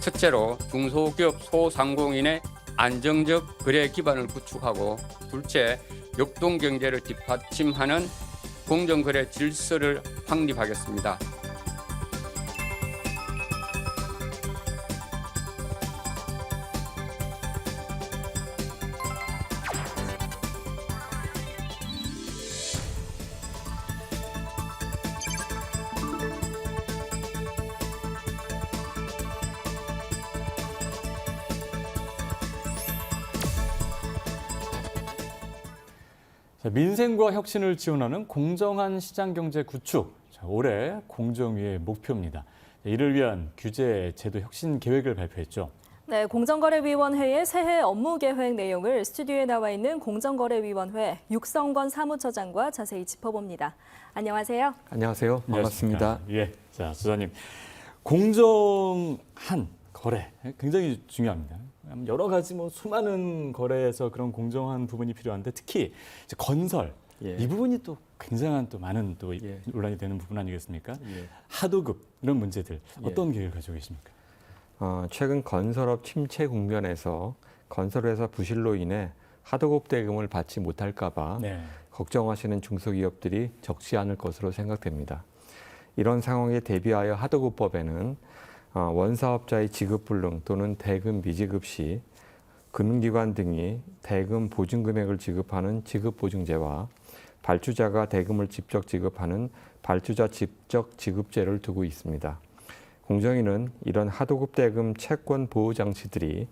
첫째로 중소기업 소상공인의 안정적 거래 기반을 구축하고, 둘째, 역동경제를 뒷받침하는 공정거래 질서를 확립하겠습니다. 자, 민생과 혁신을 지원하는 공정한 시장경제 구축, 올해 공정위의 목표입니다. 이를 위한 규제 제도 혁신 계획을 발표했죠. 네, 공정거래위원회의 새해 업무 계획 내용을 스튜디오에 나와 있는 공정거래위원회 육성권 사무처장과 자세히 짚어봅니다. 안녕하세요. 안녕하세요. 반갑습니다. 예, 자, 수사님, 공정한 거래 굉장히 중요합니다. 여러 가지 수많은 거래에서 그런 공정한 부분이 필요한데, 특히 이제 건설 이 부분이 또 굉장한 또 많은 또 논란이 되는 부분 아니겠습니까? 하도급 이런 문제들 어떤 계획을 가지고 계십니까? 최근 건설업 침체 국면에서 건설회사 부실로 인해 하도급 대금을 받지 못할까 봐 걱정하시는 중소기업들이 적지 않을 것으로 생각됩니다. 이런 상황에 대비하여 하도급법에는 원사업자의 지급불능 또는 대금 미지급 시 금융기관 등이 대금 보증금액을 지급하는 지급보증제와 발주자가 대금을 직접 지급하는 발주자 직접 지급제를 두고 있습니다. 공정위는 이런 하도급 대금 채권 보호 장치들이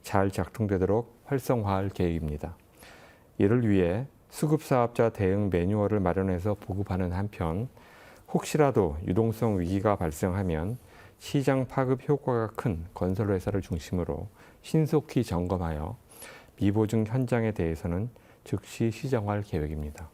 잘 작동되도록 활성화할 계획입니다. 이를 위해 수급사업자 대응 매뉴얼을 마련해서 보급하는 한편, 혹시라도 유동성 위기가 발생하면 시장 파급 효과가 큰 건설회사를 중심으로 신속히 점검하여 미보증 현장에 대해서는 즉시 시정할 계획입니다.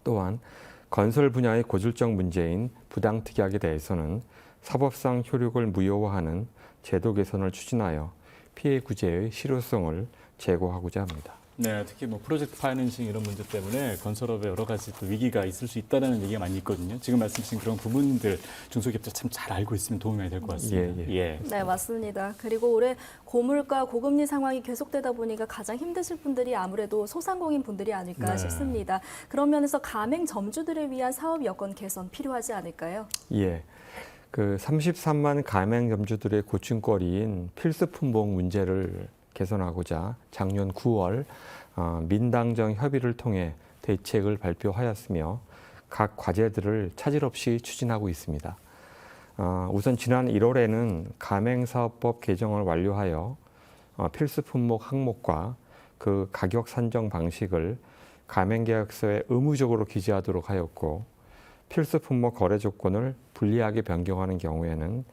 또한 건설 분야의 고질적 문제인 부당특약에 대해서는 사법상 효력을 무효화하는 제도 개선을 추진하여 피해 구제의 실효성을 제고하고자 합니다. 네, 특히 프로젝트 파이낸싱 이런 문제 때문에 건설업에 여러 가지 또 위기가 있을 수 있다는 얘기가 많이 있거든요. 지금 말씀하신 그런 부분들 중소기업들 참 잘 알고 있으면 도움이 많이 될 것 같습니다. 네, 맞습니다. 그리고 올해 고물가, 고금리 상황이 계속되다 보니까 가장 힘드실 분들이 아무래도 소상공인 분들이 아닐까 싶습니다. 그런 면에서 가맹 점주들을 위한 사업 여건 개선 필요하지 않을까요? 그 33만 가맹 점주들의 고충거리인 필수품목 문제를 개선하고자 작년 9월 민당정 협의를 통해 대책을 발표하였으며 각 과제들을 차질 없이 추진하고 있습니다. 우선 지난 1월에는 가맹사업법 개정을 완료하여 필수품목 항목과 그 가격 산정 방식을 가맹계약서에 의무적으로 기재하도록 하였고, 필수품목 거래 조건을 불리하게 변경하는 경우에는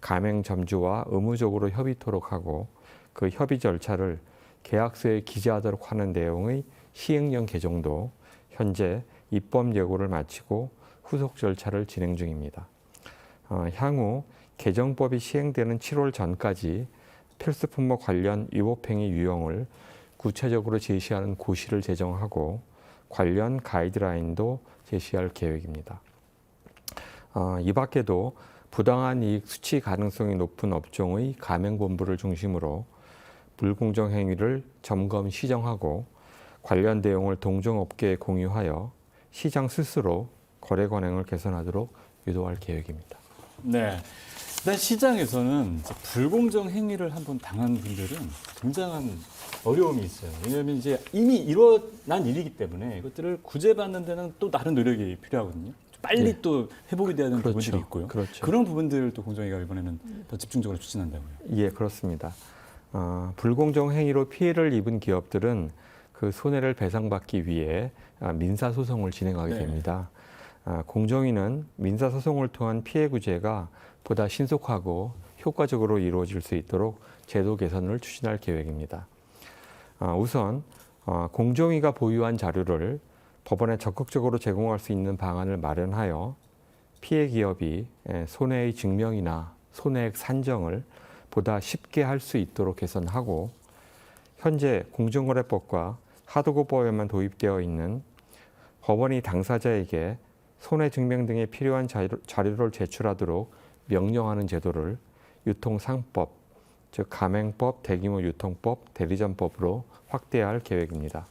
가맹점주와 의무적으로 협의토록 하고, 그 협의 절차를 계약서에 기재하도록 하는 내용의 시행령 개정도 현재 입법 예고를 마치고 후속 절차를 진행 중입니다. 향후 개정법이 시행되는 7월 전까지 필수품목 관련 위법행위 유형을 구체적으로 제시하는 고시를 제정하고 관련 가이드라인도 제시할 계획입니다. 이 밖에도 부당한 이익 수취 가능성이 높은 업종의 가맹본부를 중심으로 불공정 행위를 점검 시정하고 관련 내용을 동종업계에 공유하여 시장 스스로 거래 관행을 개선하도록 유도할 계획입니다. 네, 일단 시장에서는 불공정 행위를 한번 당한 분들은 굉장한 어려움이 있어요. 왜냐하면 이제 이미 일어난 일이기 때문에 이것들을 구제받는 데는 또 다른 노력이 필요하거든요. 빨리 또 회복이 돼야 되는 부분들이 있고요. 그런 부분들도 공정위가 이번에는 더 집중적으로 추진한다고요. 예, 그렇습니다. 불공정 행위로 피해를 입은 기업들은 그 손해를 배상받기 위해 민사소송을 진행하게 됩니다. 공정위는 민사소송을 통한 피해 구제가 보다 신속하고 효과적으로 이루어질 수 있도록 제도 개선을 추진할 계획입니다. 우선 공정위가 보유한 자료를 법원에 적극적으로 제공할 수 있는 방안을 마련하여 피해 기업이 손해의 증명이나 손해액 산정을 보다 쉽게 할 수 있도록 개선하고, 현재 공정거래법과 하도급법에만 도입되어 있는 법원이 당사자에게 손해증명 등에 필요한 자료를 제출하도록 명령하는 제도를 유통상법, 즉 가맹법, 대규모 유통법, 대리점법으로 확대할 계획입니다.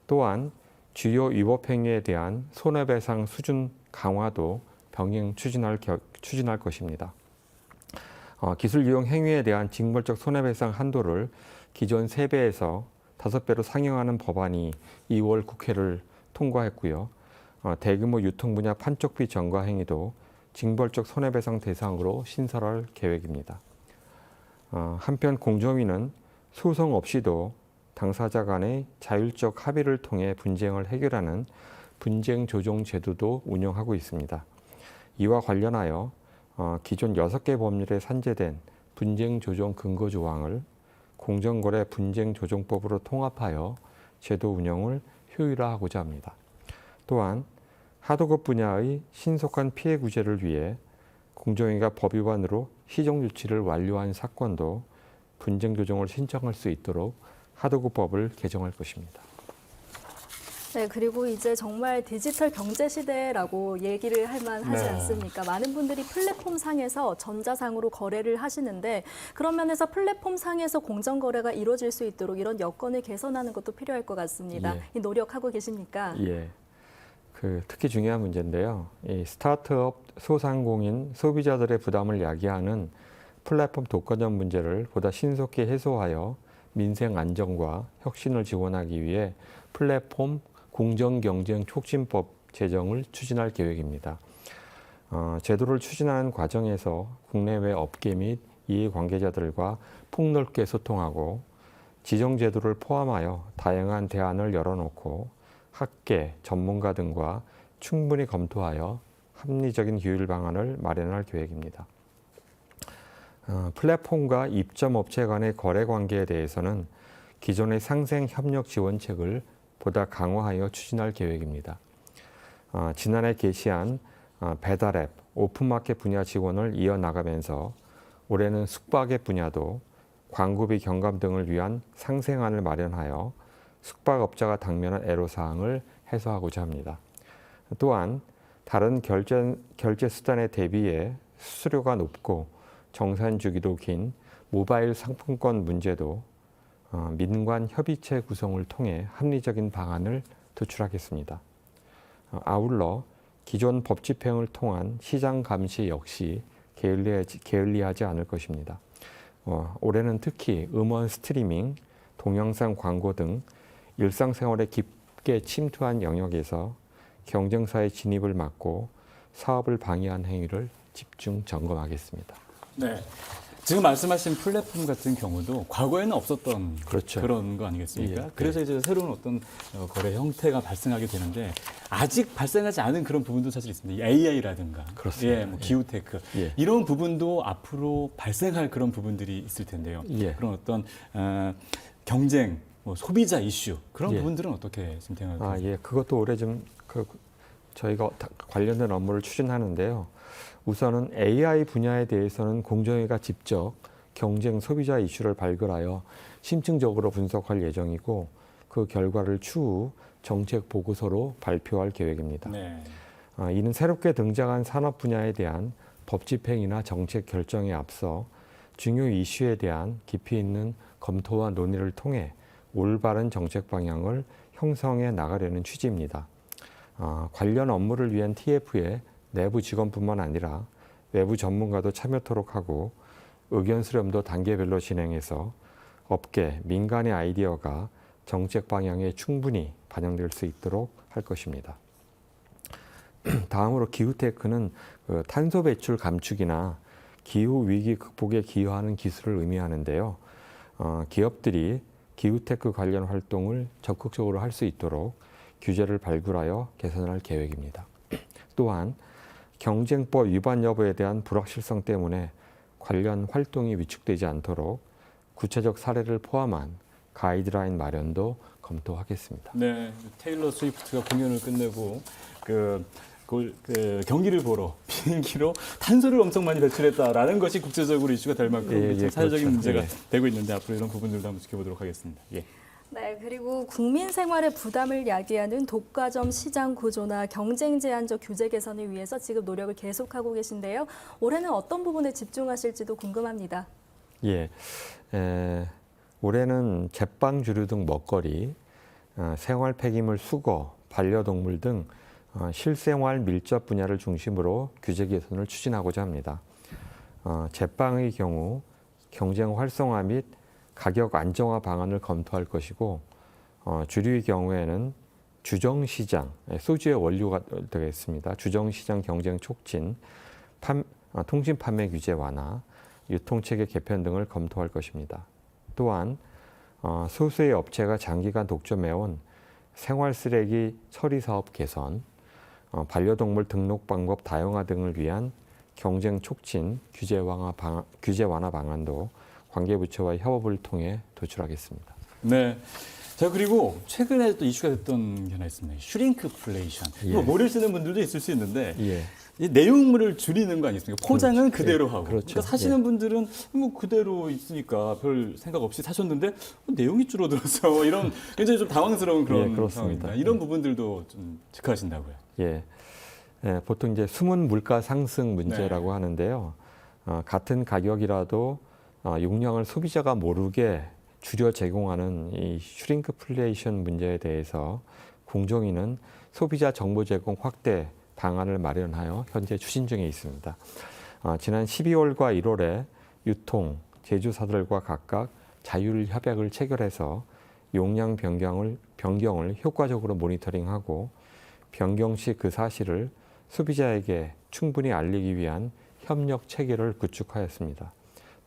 또한 주요 위법 행위에 대한 손해배상 수준 강화도 병행 추진할 것입니다. 기술 이용 행위에 대한 징벌적 손해배상 한도를 기존 3배에서 5배로 상향하는 법안이 2월 국회를 통과했고요. 대규모 유통 분야 판촉비 전가 행위도 징벌적 손해배상 대상으로 신설할 계획입니다. 한편 공정위는 소송 없이도 당사자 간의 자율적 합의를 통해 분쟁을 해결하는 분쟁 조정 제도도 운영하고 있습니다. 이와 관련하여 기존 6개 법률에 산재된 분쟁 조정 근거 조항을 공정거래 분쟁 조정법으로 통합하여 제도 운영을 효율화하고자 합니다. 또한 하도급 분야의 신속한 피해 구제를 위해 공정위가 법 위반으로 시정 조치를 완료한 사건도 분쟁 조정을 신청할 수 있도록 하도급법을 개정할 것입니다. 네, 그리고 이제 정말 디지털 경제 시대라고 얘기를 할 만하지 네. 않습니까? 많은 분들이 플랫폼 상에서 전자상으로 거래를 하시는데 그런 면에서 플랫폼 상에서 공정 거래가 이루어질 수 있도록 이런 여건을 개선하는 것도 필요할 것 같습니다. 예. 이 노력하고 계십니까? 예. 특히 중요한 문제인데요. 이 스타트업 소상공인 소비자들의 부담을 야기하는 플랫폼 독과점 문제를 보다 신속히 해소하여 민생 안정과 혁신을 지원하기 위해 플랫폼 공정경쟁 촉진법 제정을 추진할 계획입니다. 제도를 추진하는 과정에서 국내외 업계 및 이해관계자들과 폭넓게 소통하고 지정 제도를 포함하여 다양한 대안을 열어놓고 학계, 전문가 등과 충분히 검토하여 합리적인 규율 방안을 마련할 계획입니다. 플랫폼과 입점업체 간의 거래 관계에 대해서는 기존의 상생 협력 지원책을 보다 강화하여 추진할 계획입니다. 지난해 개시한 배달앱, 오픈마켓 분야 지원을 이어나가면서 올해는 숙박앱 분야도 광고비 경감 등을 위한 상생안을 마련하여 숙박업자가 당면한 애로사항을 해소하고자 합니다. 또한 다른 결제 수단에 대비해 수수료가 높고 정산 주기도 긴 모바일 상품권 문제도 민관 협의체 구성을 통해 합리적인 방안을 도출하겠습니다. 아울러 기존 법 집행을 통한 시장 감시 역시 게을리하지 않을 것입니다. 올해는 특히 음원 스트리밍, 동영상 광고 등 일상생활에 깊게 침투한 영역에서 경쟁사의 진입을 막고 사업을 방해한 행위를 집중 점검하겠습니다. 네. 지금 말씀하신 플랫폼 같은 경우도 과거에는 없었던 그렇죠. 그런 거 아니겠습니까? 예, 그래서 이제 새로운 어떤 거래 형태가 발생하게 되는데 아직 발생하지 않은 그런 부분도 사실 있습니다. 이 AI라든가, 그렇습니다. 예, 뭐 기후테크 예. 이런 부분도 앞으로 발생할 그런 부분들이 있을 텐데요. 예. 그런 어떤 경쟁, 뭐 소비자 이슈 그런 예. 부분들은 어떻게 지금 생각하세요? 예, 그것도 올해 좀 저희가 관련된 업무를 추진하는데요. 우선은 AI 분야에 대해서는 공정위가 직접 경쟁 소비자 이슈를 발굴하여 심층적으로 분석할 예정이고 그 결과를 추후 정책 보고서로 발표할 계획입니다. 네. 이는 새롭게 등장한 산업 분야에 대한 법 집행이나 정책 결정에 앞서 중요 이슈에 대한 깊이 있는 검토와 논의를 통해 올바른 정책 방향을 형성해 나가려는 취지입니다. 관련 업무를 위한 TF에 내부 직원뿐만 아니라 외부 전문가도 참여토록 하고 의견 수렴도 단계별로 진행해서 업계, 민간의 아이디어가 정책 방향에 충분히 반영될 수 있도록 할 것입니다. 다음으로 기후테크는 탄소 배출 감축이나 기후 위기 극복에 기여하는 기술을 의미하는데요. 기업들이 기후테크 관련 활동을 적극적으로 할 수 있도록 규제를 발굴하여 개선할 계획입니다. 또한 경쟁법 위반 여부에 대한 불확실성 때문에 관련 활동이 위축되지 않도록 구체적 사례를 포함한 가이드라인 마련도 검토하겠습니다. 네, 테일러 스위프트가 공연을 끝내고 그 경기를 보러 비행기로 탄소를 엄청 많이 배출했다라는 것이 국제적으로 이슈가 될 만큼 좀 사회적인 그렇죠. 문제가 예. 되고 있는데 앞으로 이런 부분들도 한번 지켜보도록 하겠습니다. 예. 네, 그리고 국민 생활의 부담을 야기하는 독과점 시장 구조나 경쟁 제한적 규제 개선을 위해서 지금 노력을 계속하고 계신데요. 올해는 어떤 부분에 집중하실지도 궁금합니다. 예, 올해는 제빵, 주류 등 먹거리, 생활 폐기물 수거, 반려동물 등 실생활 밀접 분야를 중심으로 규제 개선을 추진하고자 합니다. 제빵의 경우 경쟁 활성화 및 가격 안정화 방안을 검토할 것이고, 주류의 경우에는 주정시장, 소주의 원료가 되겠습니다. 주정시장 경쟁 촉진, 통신 판매 규제 완화, 유통체계 개편 등을 검토할 것입니다. 또한 소수의 업체가 장기간 독점해온 생활 쓰레기 처리 사업 개선, 반려동물 등록 방법 다양화 등을 위한 경쟁 促진, 규제 완화 방안도 관계부처와의 협업을 통해 도출하겠습니다. 네. 자, 그리고 최근에 또 이슈가 됐던 게 하나 있습니다. 슈링크플레이션. 예. 뭐 모르시는 분들도 있을 수 있는데 예. 이 내용물을 줄이는 거 아니겠습니까? 포장은 그렇죠. 그대로 예. 하고. 그렇죠. 그러니까 사시는 분들은 뭐 그대로 있으니까 별 생각 없이 사셨는데 내용이 줄어들어서 뭐 이런 굉장히 좀 당황스러운 그런 예, 그렇습니다. 상황입니다. 이런 부분들도 좀 체크하신다고요. 예. 보통 이제 숨은 물가 상승 문제라고 하는데요. 같은 가격이라도 용량을 소비자가 모르게 줄여 제공하는 이 슈링크플레이션 문제에 대해서 공정위는 소비자 정보 제공 확대 방안을 마련하여 현재 추진 중에 있습니다. 지난 12월과 1월에 유통, 제조사들과 각각 자율 협약을 체결해서 용량 변경을 효과적으로 모니터링하고 변경 시 그 사실을 소비자에게 충분히 알리기 위한 협력 체계를 구축하였습니다.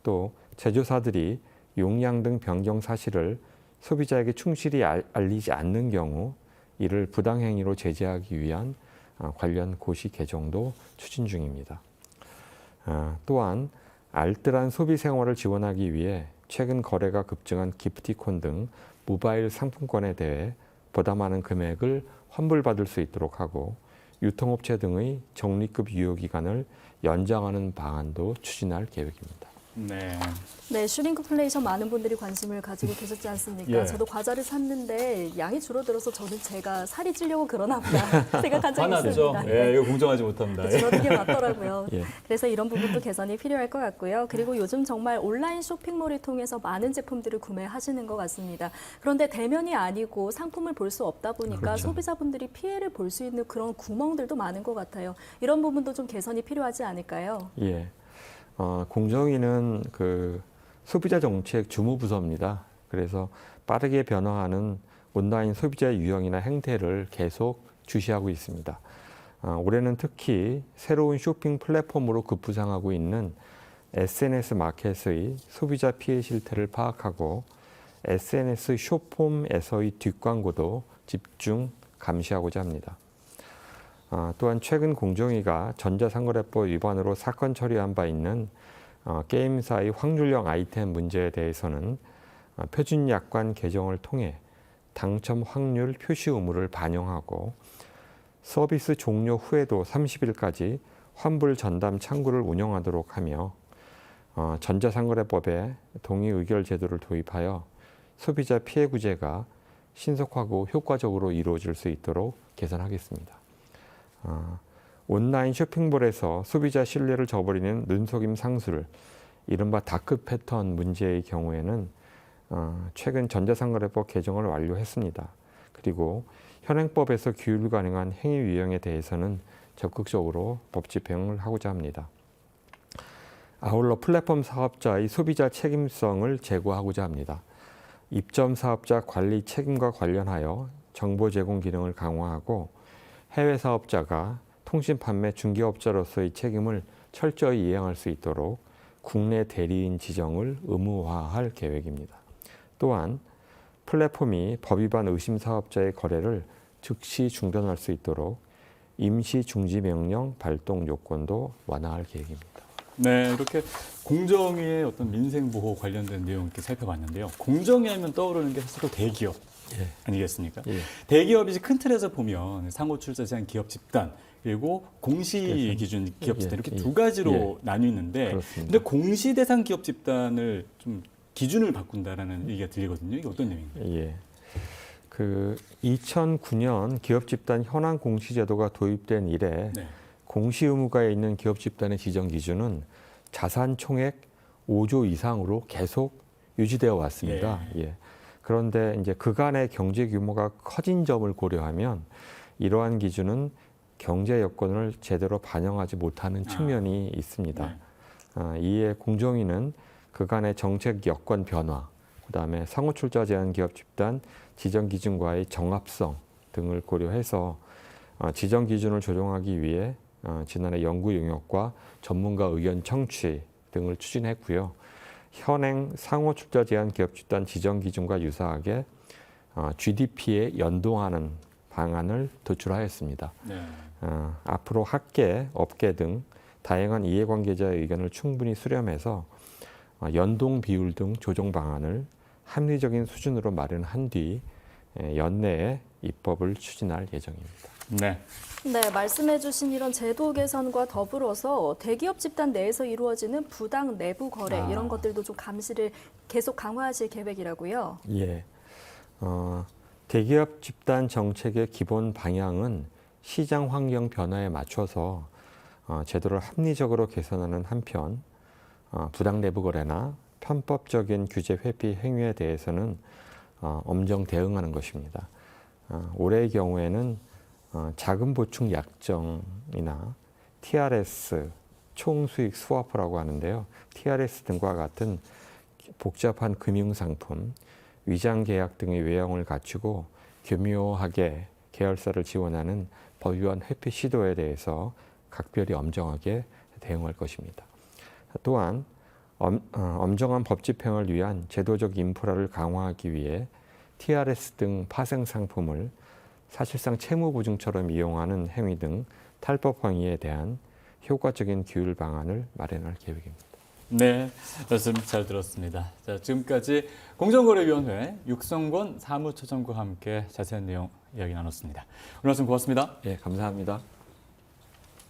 또 제조사들이 용량 등 변경 사실을 소비자에게 충실히 알리지 않는 경우 이를 부당행위로 제재하기 위한 관련 고시 개정도 추진 중입니다. 또한 알뜰한 소비 생활을 지원하기 위해 최근 거래가 급증한 기프티콘 등 모바일 상품권에 대해 보다 많은 금액을 환불받을 수 있도록 하고 유통업체 등의 적립금 유효 기간을 연장하는 방안도 추진할 계획입니다. 네. 네, 슈링크플레이션 많은 분들이 관심을 가지고 계셨지 않습니까? 예. 저도 과자를 샀는데 양이 줄어들어서 저는 제가 살이 찌려고 그러나 보다 생각한 적이 화나죠? 있습니다. 예, 이거 공정하지 못합니다. 예. 저는 그게 맞더라고요. 예. 그래서 이런 부분도 개선이 필요할 것 같고요. 그리고 요즘 정말 온라인 쇼핑몰을 통해서 많은 제품들을 구매하시는 것 같습니다. 그런데 대면이 아니고 상품을 볼 수 없다 보니까 그렇죠. 소비자분들이 피해를 볼 수 있는 그런 구멍들도 많은 것 같아요. 이런 부분도 좀 개선이 필요하지 않을까요? 예. 공정위는 그 소비자 정책 주무부서입니다. 그래서 빠르게 변화하는 온라인 소비자의 유형이나 행태를 계속 주시하고 있습니다. 올해는 특히 새로운 쇼핑 플랫폼으로 급부상하고 있는 SNS 마켓의 소비자 피해 실태를 파악하고 SNS 숏폼에서의 뒷광고도 집중 감시하고자 합니다. 또한 최근 공정위가 전자상거래법 위반으로 사건 처리한 바 있는 게임사의 확률형 아이템 문제에 대해서는 표준 약관 개정을 통해 당첨 확률 표시 의무를 반영하고 서비스 종료 후에도 30일까지 환불 전담 창구를 운영하도록 하며 전자상거래법에 동의 의결 제도를 도입하여 소비자 피해 구제가 신속하고 효과적으로 이루어질 수 있도록 개선하겠습니다. 온라인 쇼핑몰에서 소비자 신뢰를 저버리는 눈속임 상술, 이른바 다크 패턴 문제의 경우에는 최근 전자상거래법 개정을 완료했습니다. 그리고 현행법에서 규율 가능한 행위 유형에 대해서는 적극적으로 법 집행을 하고자 합니다. 아울러 플랫폼 사업자의 소비자 책임성을 제고하고자 합니다. 입점 사업자 관리 책임과 관련하여 정보 제공 기능을 강화하고 해외 사업자가 통신 판매 중개업자로서의 책임을 철저히 이행할 수 있도록 국내 대리인 지정을 의무화할 계획입니다. 또한 플랫폼이 법 위반 의심 사업자의 거래를 즉시 중단할 수 있도록 임시 중지 명령 발동 요건도 완화할 계획입니다. 네, 이렇게 공정위의 어떤 민생 보호 관련된 내용 이렇게 살펴봤는데요. 공정위 하면 떠오르는 게 사실 또 대기업 아니겠습니까? 예. 대기업이 큰 틀에서 보면 상호 출자 제한 기업 집단 그리고 공시 기준 기업 집단 이렇게 두 가지로 나뉘는데, 그렇습니다. 근데 공시 대상 기업 집단을 좀 기준을 바꾼다라는 얘기가 들리거든요. 이게 어떤 내용인가요? 예. 그 2009년 기업 집단 현황 공시 제도가 도입된 이래 네. 공시 의무가 있는 기업 집단의 지정 기준은 자산 총액 5조 이상으로 계속 유지되어 왔습니다. 예. 그런데 이제 그간의 경제 규모가 커진 점을 고려하면 이러한 기준은 경제 여건을 제대로 반영하지 못하는 측면이 있습니다. 이에 공정위는 그간의 정책 여건 변화, 그다음에 상호 출자 제한 기업 집단 지정 기준과의 정합성 등을 고려해서 지정 기준을 조정하기 위해 지난해 연구 용역과 전문가 의견 청취 등을 추진했고요. 현행 상호 출자 제한 기업 집단 지정 기준과 유사하게 GDP에 연동하는 방안을 도출하였습니다. 앞으로 학계, 업계 등 다양한 이해관계자의 의견을 충분히 수렴해서 연동 비율 등 조정 방안을 합리적인 수준으로 마련한 뒤 연내에 입법을 추진할 예정입니다. 네, 말씀해주신 이런 제도 개선과 더불어서 대기업 집단 내에서 이루어지는 부당 내부 거래 이런 것들도 좀 감시를 계속 강화하실 계획이라고요? 예, 대기업 집단 정책의 기본 방향은 시장 환경 변화에 맞춰서 제도를 합리적으로 개선하는 한편 부당 내부 거래나 편법적인 규제 회피 행위에 대해서는 엄정 대응하는 것입니다. 올해의 경우에는 자금 보충 약정이나 TRS, 총수익 스와프라고 하는데요. TRS 등과 같은 복잡한 금융상품, 위장 계약 등의 외형을 갖추고 교묘하게 계열사를 지원하는 법위반 회피 시도에 대해서 각별히 엄정하게 대응할 것입니다. 또한 엄정한 법 집행을 위한 제도적 인프라를 강화하기 위해 TRS 등 파생 상품을 사실상 채무 보증처럼 이용하는 행위 등 탈법 행위에 대한 효과적인 규율 방안을 마련할 계획입니다. 네, 말씀 잘 들었습니다. 자, 지금까지 공정거래위원회 육성권 사무처장과 함께 자세한 내용 이야기 나눴습니다. 오늘 말씀 고맙습니다. 예, 감사합니다.